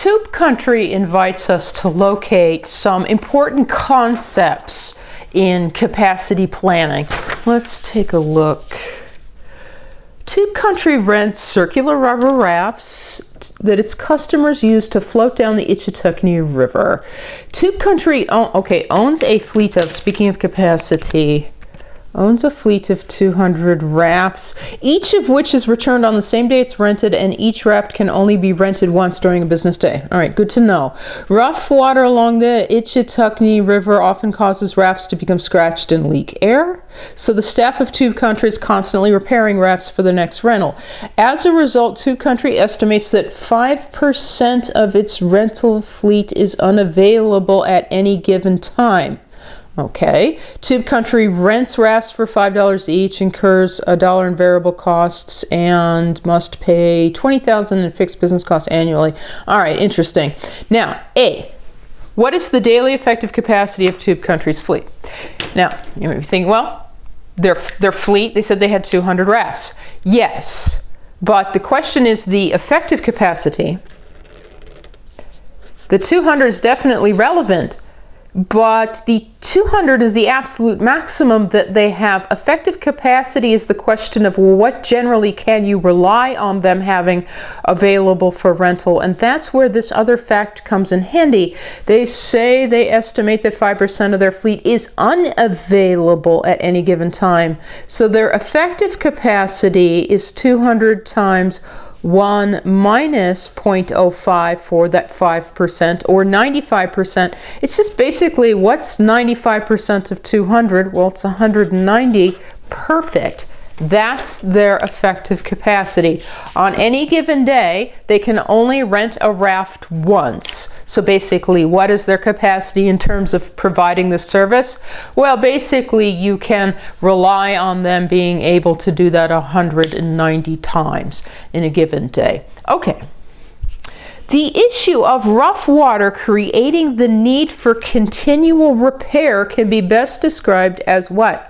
Tube Country invites us to locate some important concepts in capacity planning. Let's take a look. Tube Country rents circular rubber rafts that its customers use to float down the Ichetucknee River. Tube Country owns a fleet of, speaking of capacity, owns a fleet of 200 rafts, each of which is returned on the same day it's rented, and each raft can only be rented once during a business day. All right, good to know. Rough water along the Ichetucknee River often causes rafts to become scratched and leak air, so the staff of Tube Country is constantly repairing rafts for the next rental. As a result, Tube Country estimates that 5% of its rental fleet is unavailable at any given time. Okay, Tube Country rents rafts for $5 each, incurs $1 in variable costs, and must pay $20,000 in fixed business costs annually. All right, interesting. Now, A, what is the daily effective capacity of Tube Country's fleet? Now, you may be thinking, well, their fleet, they said they had 200 rafts. Yes, but the question is the effective capacity. The 200 is definitely relevant, but the 200 is the absolute maximum that they have. Effective capacity is the question of what generally can you rely on them having available for rental, and that's where this other fact comes in handy. They say they estimate that 5% of their fleet is unavailable at any given time. So their effective capacity is 200 times 1 minus 0.05 for that 5%, or 95%. It's just basically, what's 95% of 200? Well, it's 190. Perfect. That's their effective capacity. On any given day, they can only rent a raft once. So basically, what is their capacity in terms of providing the service? Well, basically, you can rely on them being able to do that 190 times in a given day. Okay. The issue of rough water creating the need for continual repair can be best described as what?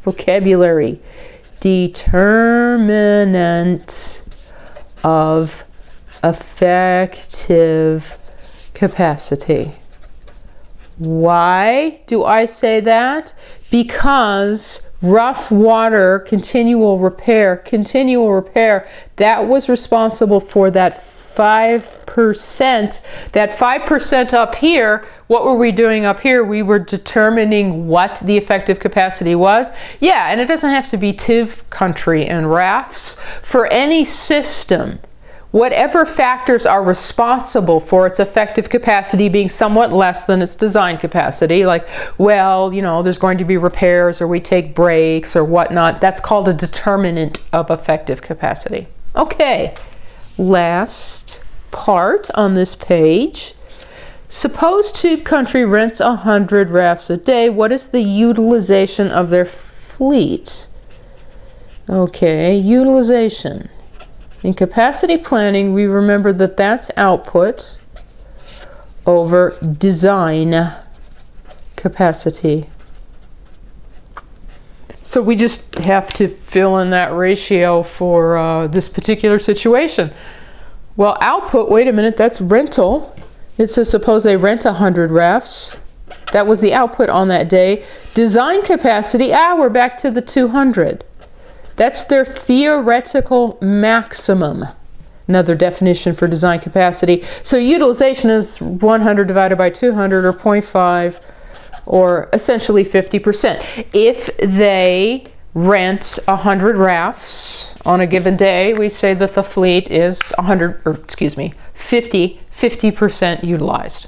Vocabulary. Determinant of effective capacity. Why do I say that? Because rough water, continual repair, that was responsible for that 5%. That 5% up here, what were we doing up here? We were determining what the effective capacity was. Yeah, and it doesn't have to be Tube Country and rafts. For any system, whatever factors are responsible for its effective capacity being somewhat less than its design capacity, like, well, you know, there's going to be repairs, or we take breaks or whatnot, that's called a determinant of effective capacity. Okay. Last part on this page. Suppose Tube Country rents 100 rafts a day. What is the utilization of their fleet? Okay, utilization. In capacity planning, we remember that that's output over design capacity. So we just have to fill in that ratio for this particular situation. Well, output, wait a minute, that's rental. It says suppose they rent 100 rafts. That was the output on that day. Design capacity, we're back to the 200. That's their theoretical maximum. Another definition for design capacity. So utilization is 100 divided by 200, or 0.5. or essentially 50%. If they rent 100 rafts on a given day, we say that the fleet is 50% utilized.